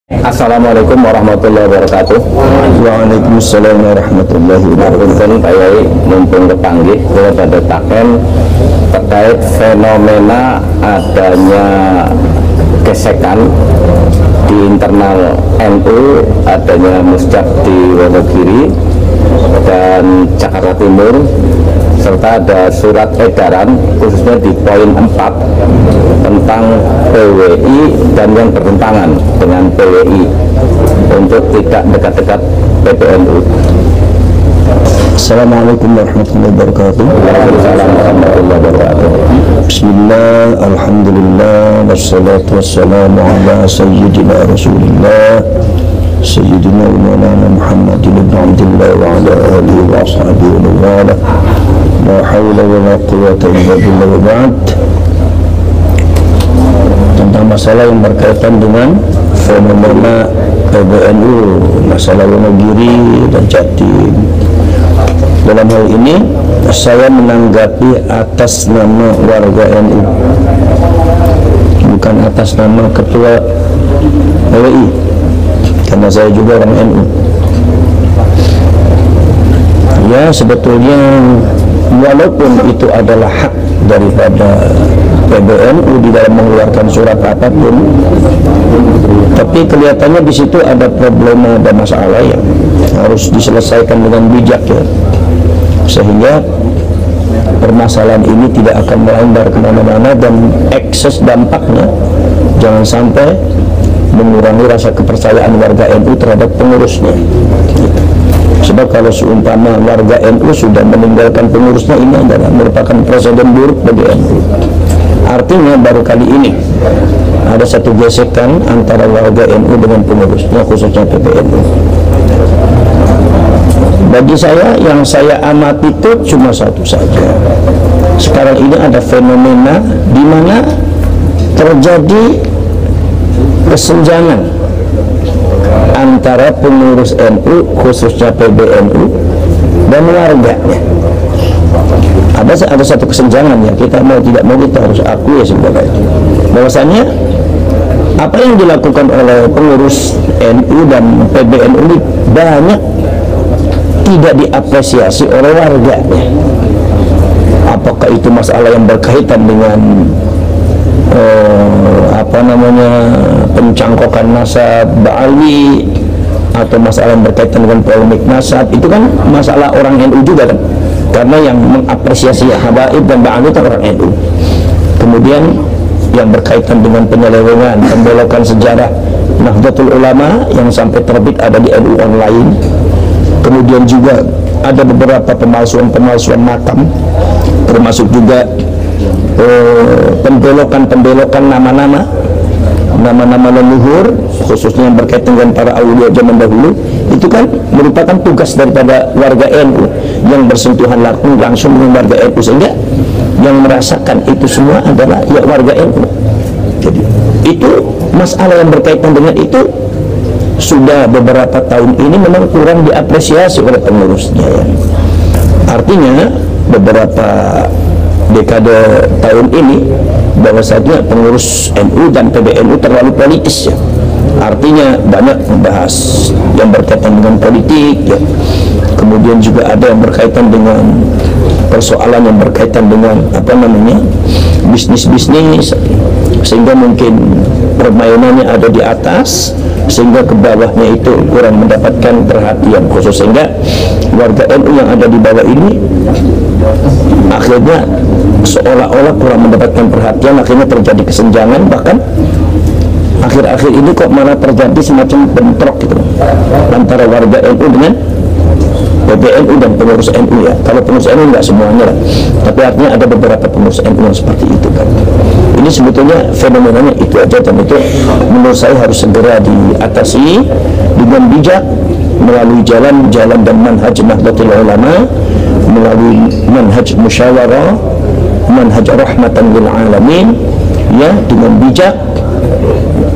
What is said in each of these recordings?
Assalamualaikum warahmatullahi wabarakatuh. Waalaikumsalam warahmatullahi wabarakatuh. Punten Pak Yai mumpung kepanggih kula badhe taken terkait fenomena adanya gesekan di internal NU, adanya muscap di Wonogiri dan Jakarta Timur, serta ada surat edaran khususnya di poin 4 tentang PWI dan yang bertentangan dengan PWI untuk tidak dekat-dekat PBNU. Assalamualaikum warahmatullahi wabarakatuh. Waalaikumsalam warahmatullahi wabarakatuh. Bismillah, alhamdulillah, wassalatu wassalamu ala sayyidina rasulillah sayyidina wa maulana Muhammadin ibn Abdillah wa ala alihi wa ashabihi wa wala la hawla wa la quwwata illa billah wa ba'd. Tentang masalah yang berkaitan dengan fenomena PBNU, masalah Wonogiri dan Jatim. Dalam hal ini saya menanggapi atas nama warga NU, bukan atas nama ketua PWI, karena saya juga orang NU. Ya, sebetulnya walaupun itu adalah hak daripada PBNU di dalam mengeluarkan surat apapun, tapi kelihatannya di situ ada problema, ada masalah yang harus diselesaikan dengan bijak, ya, sehingga permasalahan ini tidak akan melambar kemana-mana dan ekses dampaknya jangan sampai mengurangi rasa kepercayaan warga NU terhadap pengurusnya. Sebab kalau seumpama warga NU sudah meninggalkan pengurusnya, ini adalah merupakan presiden buruk bagi NU. Artinya baru kali ini ada satu gesekan antara warga NU dengan pengurusnya, khususnya PBNU. Bagi saya, yang saya amati itu cuma satu saja. Sekarang ini ada fenomena di mana terjadi kesenjangan antara pengurus NU, khususnya PBNU, dan warganya. Ada satu kesenjangan, ya, kita mau tidak mau kita harus akui sebenarnya bahwasanya apa yang dilakukan oleh pengurus NU dan PBNU ini banyak tidak diapresiasi oleh warganya. Apakah itu masalah yang berkaitan dengan pencangkokan nasab Ba'ali, atau masalah yang berkaitan dengan polemik nasab, itu kan masalah orang NU juga kan, karena yang mengapresiasi Habaib dan Ba'ali itu orang NU. Kemudian yang berkaitan dengan penyelewengan, pembelokan sejarah Nahdlatul Ulama yang sampai terbit ada di NU online. Kemudian juga ada beberapa pemalsuan makam, termasuk juga pembelokan nama-nama leluhur, khususnya yang berkaitan dengan para awliya zaman dahulu. Itu kan merupakan tugas daripada warga NU yang bersentuhan langsung dengan warga NU, sehingga yang merasakan itu semua adalah ya warga NU. Jadi itu masalah yang berkaitan dengan itu sudah beberapa tahun ini memang kurang diapresiasi oleh pengurusnya, ya. Artinya beberapa dekade tahun ini bahwasanya pengurus NU dan PBNU terlalu politis, ya. Artinya banyak membahas yang berkaitan dengan politik, ya. Kemudian juga ada yang berkaitan dengan persoalan yang berkaitan dengan bisnis-bisnis, sehingga mungkin permainannya ada di atas, sehingga ke bawahnya itu kurang mendapatkan perhatian khusus, sehingga warga NU yang ada di bawah ini akhirnya seolah-olah kurang mendapatkan perhatian, akhirnya terjadi kesenjangan. Bahkan akhir-akhir ini kok malah terjadi semacam bentrok gitu antara warga NU dengan PBNU dan pengurus NU, ya. Kalau pengurus NU nggak semuanya lah, tapi artinya ada beberapa pengurus NU yang seperti itu kan. Ini sebetulnya fenomenanya itu aja, dan itu menurut saya harus segera diatasi dengan bijak melalui jalan dan manhaj Nahdlatul Ulama, melalui manhaj musyawarah, manhaj rahmatan lil alamin, ya, dengan bijak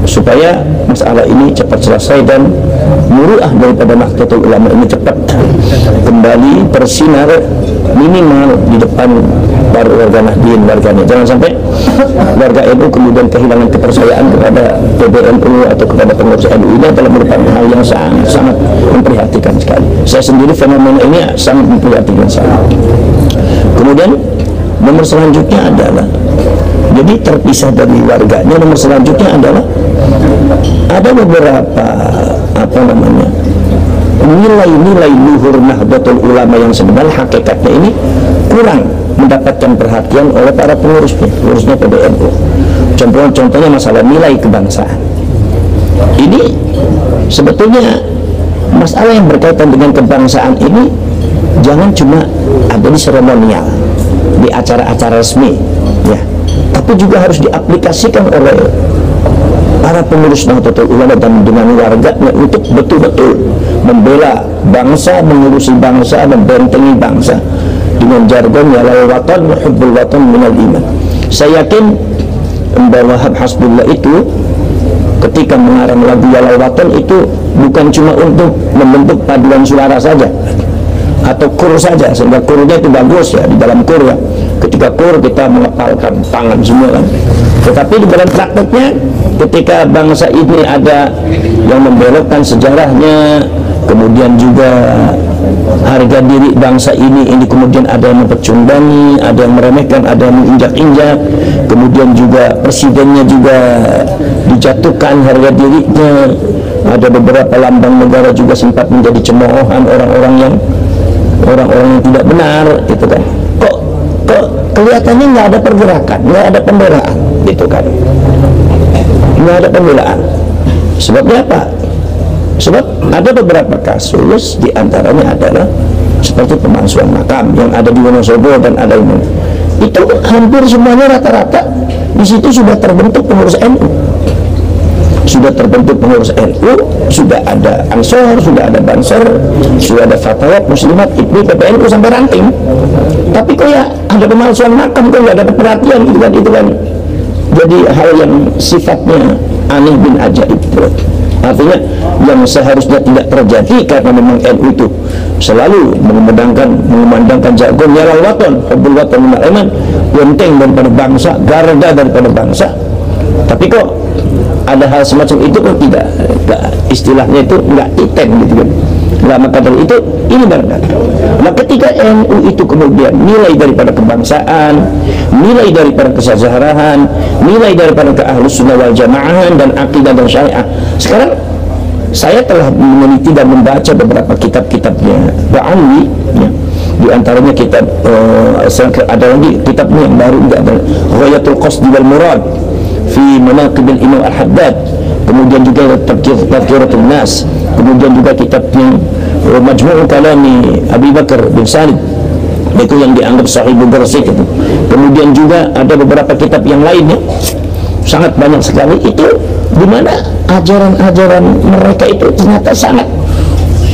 supaya masalah ini cepat selesai dan muruah daripada Nahdlatul Ulama ini cepat kembali bersinar minimal di depan warga Nahdien, warganya. Jangan sampai warga NU kemudian kehilangan kepercayaan kepada PBNU atau kepada pengurus NU. Ini adalah merupakan hal yang sangat memprihatinkan sekali. Saya sendiri fenomena ini sangat memprihatinkan sekali. Kemudian nomor selanjutnya adalah, jadi terpisah dari warganya. Nomor selanjutnya adalah ada beberapa nilai-nilai luhur Nahdlatul Ulama yang sebenarnya hakikatnya ini kurang mendapatkan perhatian oleh para pengurusnya PBNU. Contohnya masalah nilai kebangsaan. Ini sebetulnya masalah yang berkaitan dengan kebangsaan ini jangan cuma ada di seremonial, di acara-acara resmi, ya, tapi juga harus diaplikasikan oleh para pengurus Nahdlatul Ulama dan dengan warganya untuk betul-betul membela bangsa, mengurusi bangsa, membentengi bangsa dengan jargon yalal watan hubbul watan minal iman. Saya yakin Mbah Wahab Hasbullah itu ketika mengarang lagu yalal watan itu bukan cuma untuk membentuk paduan suara saja atau kur saja, sehingga kurnya itu bagus ya, di dalam kur ya, ketika kur kita mengepalkan tangan semua kan. Tetapi di dalam prakteknya ketika bangsa ini ada yang membelokkan sejarahnya, kemudian juga harga diri bangsa ini kemudian ada yang mempecundangi, ada yang meremehkan, ada yang menginjak-injak, kemudian juga presidennya juga dijatuhkan harga dirinya, ada beberapa lambang negara juga sempat menjadi cemoohan orang-orang yang tidak benar, gitu kan. Kok kelihatannya nggak ada pergerakan, nggak ada pembelaan, gitu kan, nggak ada pembelaan. Sebabnya apa? Sebab ada beberapa kasus, diantaranya adalah seperti pemalsuan makam yang ada di Wonosobo dan ada ini. Itu hampir semuanya rata-rata di situ sudah terbentuk pengurus NU, sudah terbentuk pengurus NU, sudah ada Ansor, sudah ada Banser, sudah ada Fatayat, Muslimat, IPMI, PPNU sampai ranting. Tapi kok ya ada pemalsuan makam, kok nggak dapat perhatian, itu kan jadi hal yang sifatnya aneh bin ajaib. Artinya yang seharusnya tidak terjadi karena memang NU itu selalu mengumandangkan jargon yalal watan hubbul watan minal iman, benteng daripada bangsa, garda daripada bangsa. Tapi kok ada hal semacam itu kok tidak istilahnya itu nggak titen, gitu kan. Nah, maka dari itu ini barangkali. Nah, ketika NU itu kemudian nilai daripada kebangsaan, nilai daripada kesejahteraan, nilai daripada keahlus sunnah wal jamaahan dan akidah dan syariah. Sekarang saya telah meneliti dan membaca beberapa kitab-kitabnya Ba'alwi, ya. Di antaranya kitab ada lagi kitabnya yang baru juga ada Ghayatul Qasdi wal Murad fi Manaqibil Imam Al-Haddad, kemudian juga Tadhkiratul Nas, kemudian juga kitabnya Majmu' Kalami Abi Bakar bin Salib, itu yang dianggap sahih Bukhari itu. Kemudian juga ada beberapa kitab yang lainnya, sangat banyak sekali, itu di mana ajaran-ajaran mereka itu ternyata sangat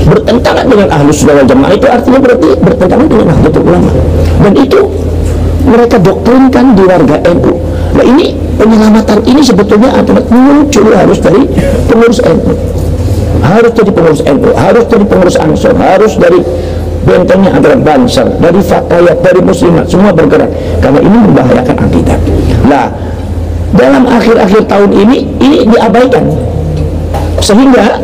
bertentangan dengan Ahlus Sunnah wal Jamaah. Itu artinya berarti bertentangan dengan Nahdlatul Ulama, dan itu mereka doktrinkan di warga NU. Nah, ini penyelamatan ini sebetulnya adalah muncul harus dari pengurus NU, harus dari pengurus NU, harus dari pengurus Ansor, harus dari bentengnya adalah Banser, dari Fatayat, dari Muslimat, semua bergerak karena ini membahayakan akidah. Nah, dalam akhir-akhir tahun ini diabaikan, sehingga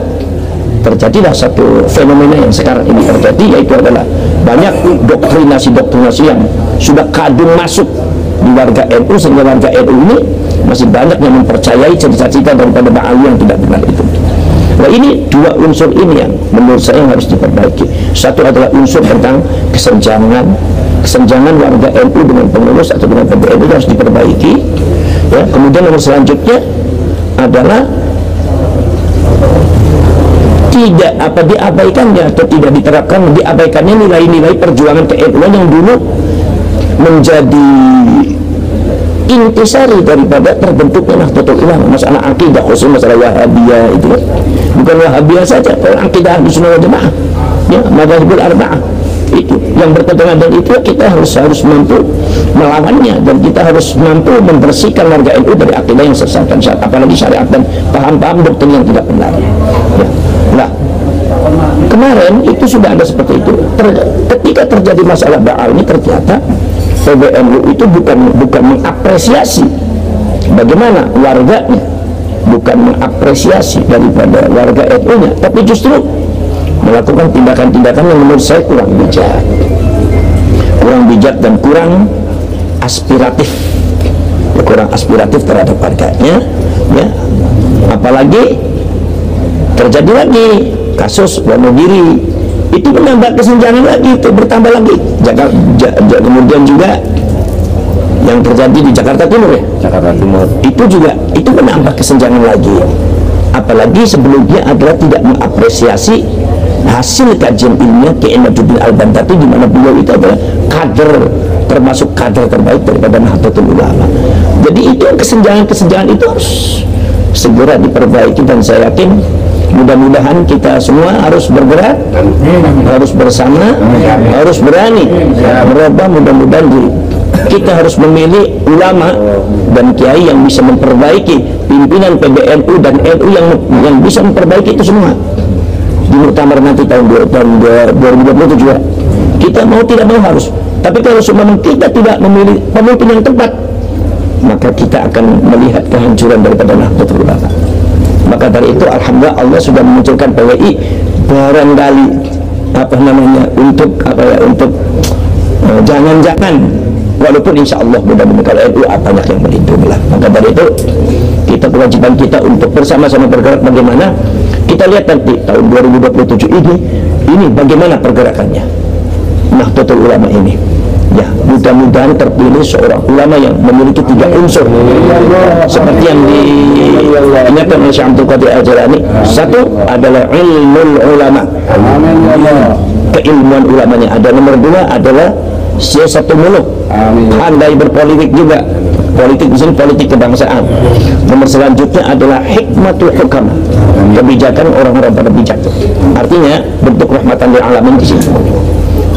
terjadilah satu fenomena yang sekarang ini terjadi, yaitu adalah banyak doktrinasi-doktrinasi yang sudah kadung masuk di warga NU, sehingga warga NU ini masih banyak yang mempercayai cita-cita daripada Ba'alwi yang tidak benar itu. Nah, ini dua unsur ini yang menurut saya harus diperbaiki. Satu adalah unsur tentang kesenjangan warga NU dengan pengurus atau dengan PBNU harus diperbaiki, ya. Kemudian nomor selanjutnya adalah tidak diabaikannya atau tidak diterapkan, diabaikannya nilai-nilai perjuangan PNU yang dulu menjadi intisari daripada terbentuknya Nahdlatul Ulama. Masalah akidah, khusus masalah Wahabiyah itu kan bukan Wahabiyah saja, akidah Ahlus Sunnah wal Jamaah, ya, madzhabul arba'ah itu yang bertentangan, dan itu kita harus mampu melawannya, dan kita harus mampu membersihkan warga NU dari akidah yang sesat dan syariat, apalagi syariat dan paham-paham doktrin yang tidak benar, ya. Nah, kemarin itu sudah ada seperti itu. Ketika terjadi masalah Ba'al ini, ternyata PBNU itu bukan mengapresiasi bagaimana warganya, bukan mengapresiasi daripada warga NU-nya, tapi justru melakukan tindakan-tindakan yang menurut saya kurang bijak dan kurang aspiratif terhadap warganya, ya. Apalagi terjadi lagi kasus Wonogiri, itu menambah kesenjangan lagi, itu bertambah lagi. Kemudian juga yang terjadi di Jakarta Timur, ya, itu menambah kesenjangan lagi. Apalagi sebelumnya adalah tidak mengapresiasi hasil kajian ilmiah Kiai Majuddin Al-Bantati, di mana beliau itu adalah termasuk kader terbaik daripada Nahdlatul Ulama. Jadi itu kesenjangan itu harus segera diperbaiki, dan saya yakin mudah-mudahan kita semua harus bergerak, harus bersama, harus berani merubah. Mudah-mudahan kita harus memilih ulama dan kiai yang bisa memperbaiki pimpinan PBNU dan NU yang bisa memperbaiki itu semua di muktamar nanti tahun 2027 juga. Kita mau tidak mau harus. Tapi kalau memang kita tidak memilih pemimpin yang tepat, maka kita akan melihat kehancuran daripada Nahdlatul Ulama. Maka dari itu alhamdulillah Allah sudah memunculkan PWI barangkali untuk jangan-jangan, walaupun insya Allah mudah-mudahan kalau NU banyak yang melindungi lah. Maka dari itu kewajiban kita untuk bersama-sama bergerak. Bagaimana kita lihat nanti tahun 2027 ini bagaimana pergerakannya Nahdlatul Ulama ini. Ya, mudah-mudahan terpilih seorang ulama yang memiliki 3 unsur seperti yang diingatkan oleh Syekh Abdul Qadir Al-Jilani. Satu adalah ilmul ulama, keilmuan ulamanya ada. Nomor 2 adalah siasatul muluk, pandai berpolitik juga, politik di sini politik kebangsaan. Nomor selanjutnya adalah hikmatul hukam, kebijakan orang-orang pada bijak. Artinya bentuk rahmatan lil alamin di sini.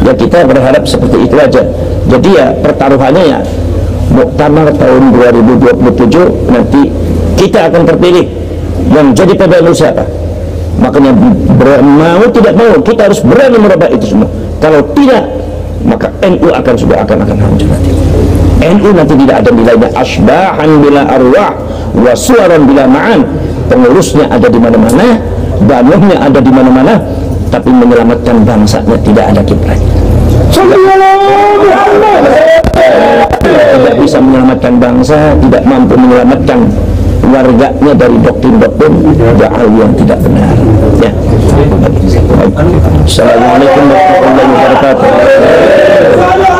Ya, kita berharap seperti itu aja. Jadi ya pertaruhannya ya muktamar tahun 2027 nanti kita akan terpilih yang jadi PBNU siapa. Makanya mau tidak mau kita harus berani merubah itu semua. Kalau tidak, maka NU akan hancur nanti. NU nanti tidak ada nilainya. Asbahan bila arwah wa suaran bila ma'an. Pengurusnya ada di mana-mana, banungnya ada di mana-mana, tapi menyelamatkan bangsanya tidak ada kiprahnya. Tidak bisa menyelamatkan bangsa, tidak mampu menyelamatkan warganya dari doktrin-doktrin jahal yang tidak benar. Ya. Assalamualaikum warahmatullahi wabarakatuh.